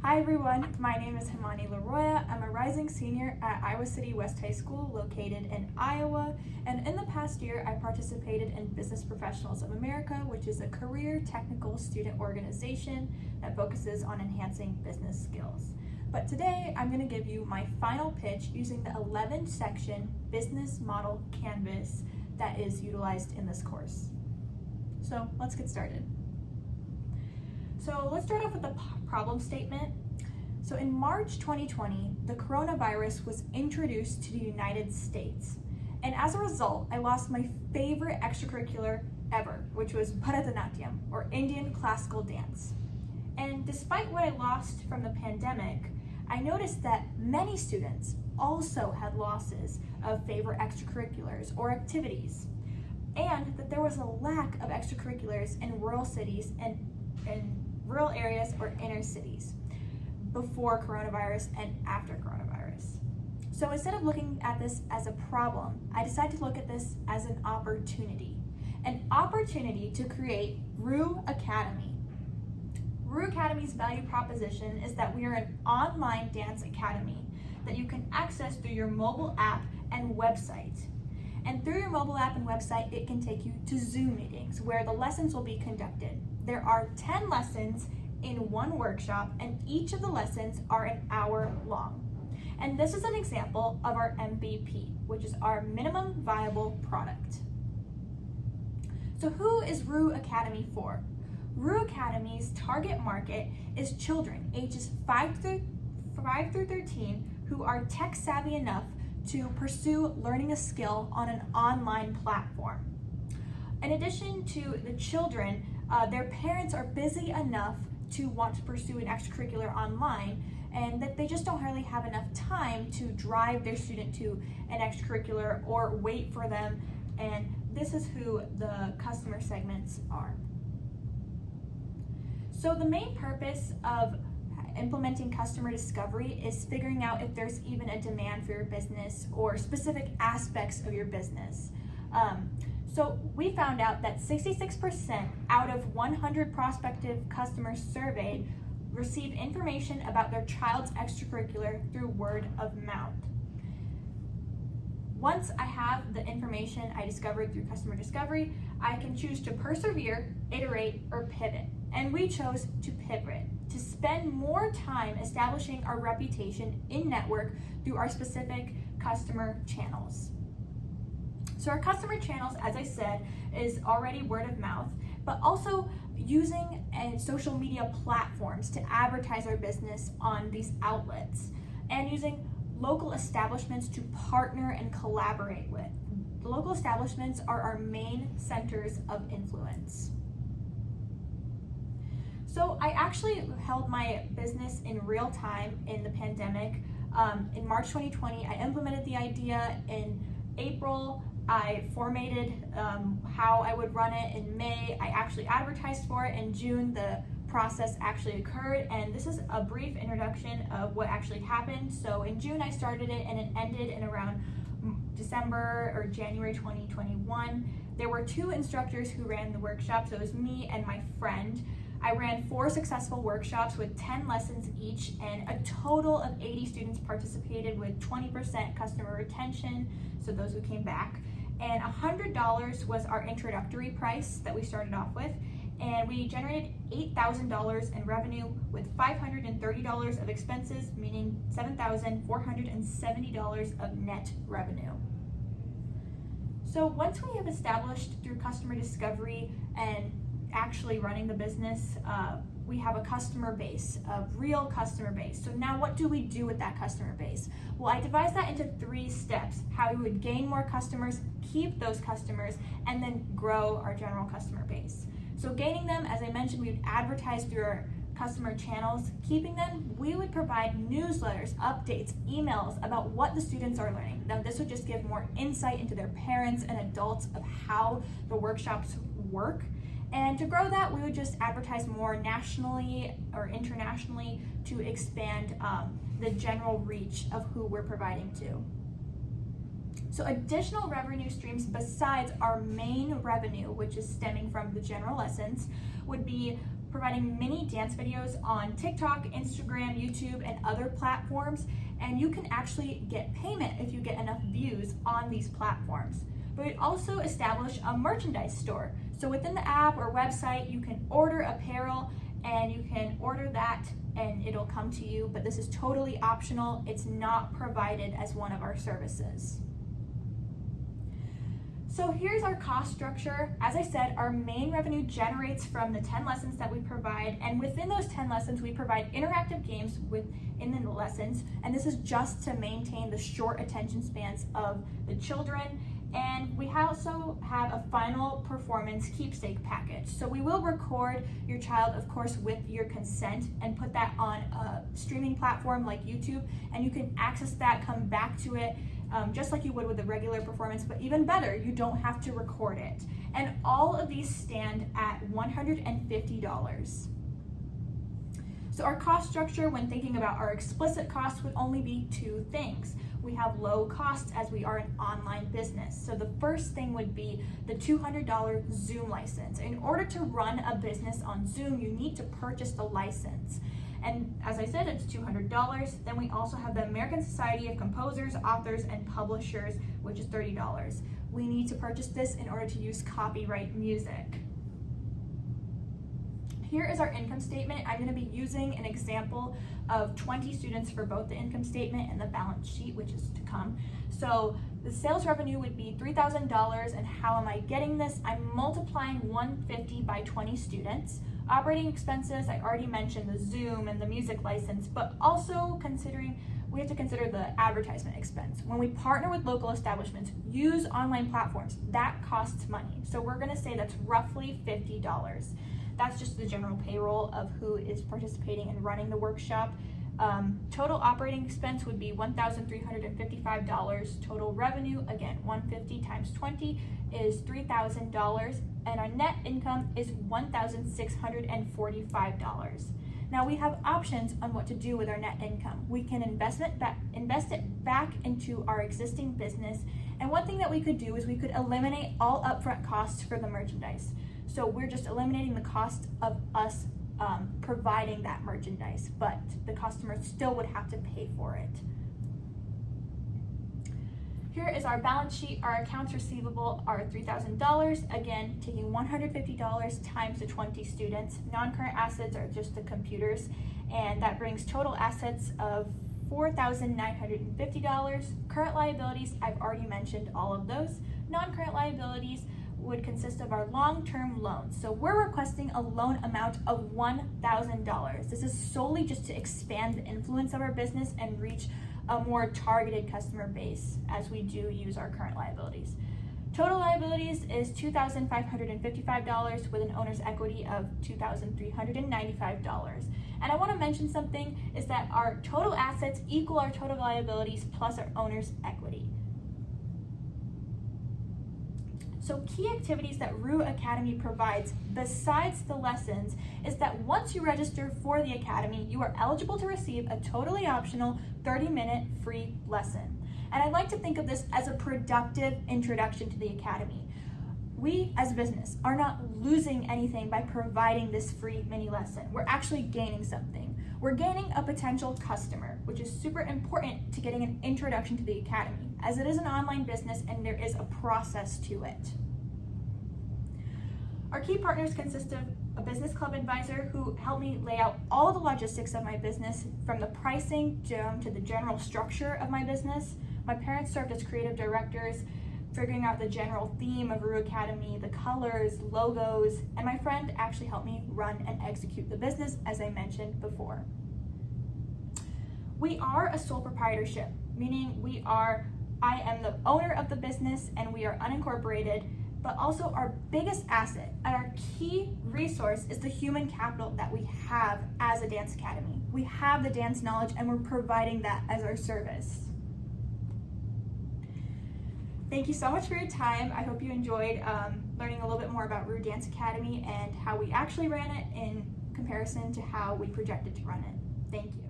Hi everyone, my name is Himani Leroy. I'm a rising senior at Iowa City West High School located in Iowa, and in the past year I participated in Business Professionals of America, which is a career technical student organization that focuses on enhancing business skills. But today I'm going to give you my final pitch using the 11-section business model canvas that is utilized in this course. So let's get started. So let's start off with the problem statement. So in March 2020, the coronavirus was introduced to the United States. And as a result, I lost my favorite extracurricular ever, which was Bharatanatyam, or Indian classical dance. And despite what I lost from the pandemic, I noticed that many students also had losses of favorite extracurriculars or activities, and that there was a lack of extracurriculars in rural cities and in rural areas or inner cities before coronavirus and after coronavirus. So instead of looking at this as a problem, I decided to look at this as an opportunity to create RU Academy. RU Academy's value proposition is that we are an online dance academy that you can access through your mobile app and website. And through your mobile app and website, it can take you to Zoom meetings where the lessons will be conducted. There are 10 lessons in one workshop, and each of the lessons are an hour long. And this is an example of our MVP, which is our minimum viable product. So who is RU Academy for? RU Academy's target market is children ages 5 through 13 who are tech savvy enough to pursue learning a skill on an online platform. In addition to the children, their parents are busy enough to want to pursue an extracurricular online, and that they just don't really have enough time to drive their student to an extracurricular or wait for them, and this is who the customer segments are. So the main purpose of implementing customer discovery is figuring out if there's even a demand for your business or specific aspects of your business. So we found out that 66% out of 100 prospective customers surveyed receive information about their child's extracurricular through word of mouth. Once I have the information I discovered through customer discovery, I can choose to persevere, iterate, or pivot. And we chose to pivot, to spend more time establishing our reputation in network through our specific customer channels. So our customer channels, as I said, is already word of mouth, but also using social media platforms to advertise our business on these outlets, and using local establishments to partner and collaborate with. The local establishments are our main centers of influence. So I actually held my business in real time in the pandemic. In March 2020, I implemented the idea. In April, I formatted how I would run it. In May, I actually advertised for it. In June, the process actually occurred, and this is a brief introduction of what actually happened. So in June, I started it, and it ended in around December or January 2021. There were 2 instructors who ran the workshop, so it was me and my friend. I ran 4 successful workshops with 10 lessons each, and a total of 80 students participated with 20% customer retention, so those who came back. And $100 was our introductory price that we started off with, and we generated $8,000 in revenue with $530 of expenses, meaning $7,470 of net revenue. So once we have established through customer discovery and actually running the business, we have a customer base, a real customer base. So now what do we do with that customer base? Well, I devised that into 3 steps: how we would gain more customers, keep those customers, and then grow our general customer base. So gaining them, as I mentioned, we would advertise through our customer channels. Keeping them, we would provide newsletters, updates, emails about what the students are learning. Now this would just give more insight into their parents and adults of how the workshops work. And to grow that, we would just advertise more nationally or internationally to expand the general reach of who we're providing to. So additional revenue streams besides our main revenue, which is stemming from the general lessons, would be providing mini dance videos on TikTok, Instagram, YouTube, and other platforms, and you can actually get payment if you get enough views on these platforms. But we also establish a merchandise store. So within the app or website, you can order apparel and you can order that and it'll come to you, but this is totally optional. It's not provided as one of our services. So here's our cost structure. As I said, our main revenue generates from the 10 lessons that we provide, and within those 10 lessons, we provide interactive games within the lessons, and this is just to maintain the short attention spans of the children. And we also have a final performance keepsake package. So we will record your child, of course, with your consent and put that on a streaming platform like YouTube, and you can access that, come back to it, just like you would with a regular performance, but even better, you don't have to record it. And all of these stand at $150. So our cost structure when thinking about our explicit costs would only be two things. We have low costs as we are an online business. So the first thing would be the $200 Zoom license. In order to run a business on Zoom, you need to purchase the license. And as I said, it's $200. Then we also have the American Society of Composers, Authors, and Publishers, which is $30. We need to purchase this in order to use copyright music. Here is our income statement. I'm going to be using an example of 20 students for both the income statement and the balance sheet, which is to come. So the sales revenue would be $3,000, and how am I getting this? I'm multiplying 150 by 20 students. Operating expenses, I already mentioned the Zoom and the music license, but also we have to consider the advertisement expense. When we partner with local establishments, use online platforms, that costs money. So we're going to say that's roughly $50. That's just the general payroll of who is participating and running the workshop. Total operating expense would be $1,355. Total revenue, again, 150 times 20 is $3,000, and our net income is $1,645. Now we have options on what to do with our net income. We can invest it back into our existing business, and one thing that we could do is we could eliminate all upfront costs for the merchandise. So we're just eliminating the cost of us providing that merchandise, but the customer still would have to pay for it. Here is our balance sheet. Our accounts receivable are $3,000. Again, taking $150 times the 20 students. Non-current assets are just the computers, and that brings total assets of $4,950. Current liabilities, I've already mentioned all of those. Non-current liabilities would consist of our long-term loans. So we're requesting a loan amount of $1,000. This is solely just to expand the influence of our business and reach a more targeted customer base as we do use our current liabilities. Total liabilities is $2,555 with an owner's equity of $2,395. And I want to mention something is that our total assets equal our total liabilities plus our owner's equity. So key activities that RU Academy provides besides the lessons is that once you register for the Academy, you are eligible to receive a totally optional 30-minute free lesson. And I'd like to think of this as a productive introduction to the Academy. We as a business are not losing anything by providing this free mini lesson. We're actually gaining something. We're gaining a potential customer, which is super important to getting an introduction to the Academy, as it is an online business and there is a process to it. Our key partners consist of a business club advisor who helped me lay out all the logistics of my business, from the pricing down to the general structure of my business. My parents served as creative directors, figuring out the general theme of RU Academy, the colors, logos, and my friend actually helped me run and execute the business, as I mentioned before. We are a sole proprietorship, meaning I am the owner of the business and we are unincorporated, but also our biggest asset and our key resource is the human capital that we have as a dance academy. We have the dance knowledge and we're providing that as our service. Thank you so much for your time. I hope you enjoyed learning a little bit more about RU Dance Academy and how we actually ran it in comparison to how we projected to run it. Thank you.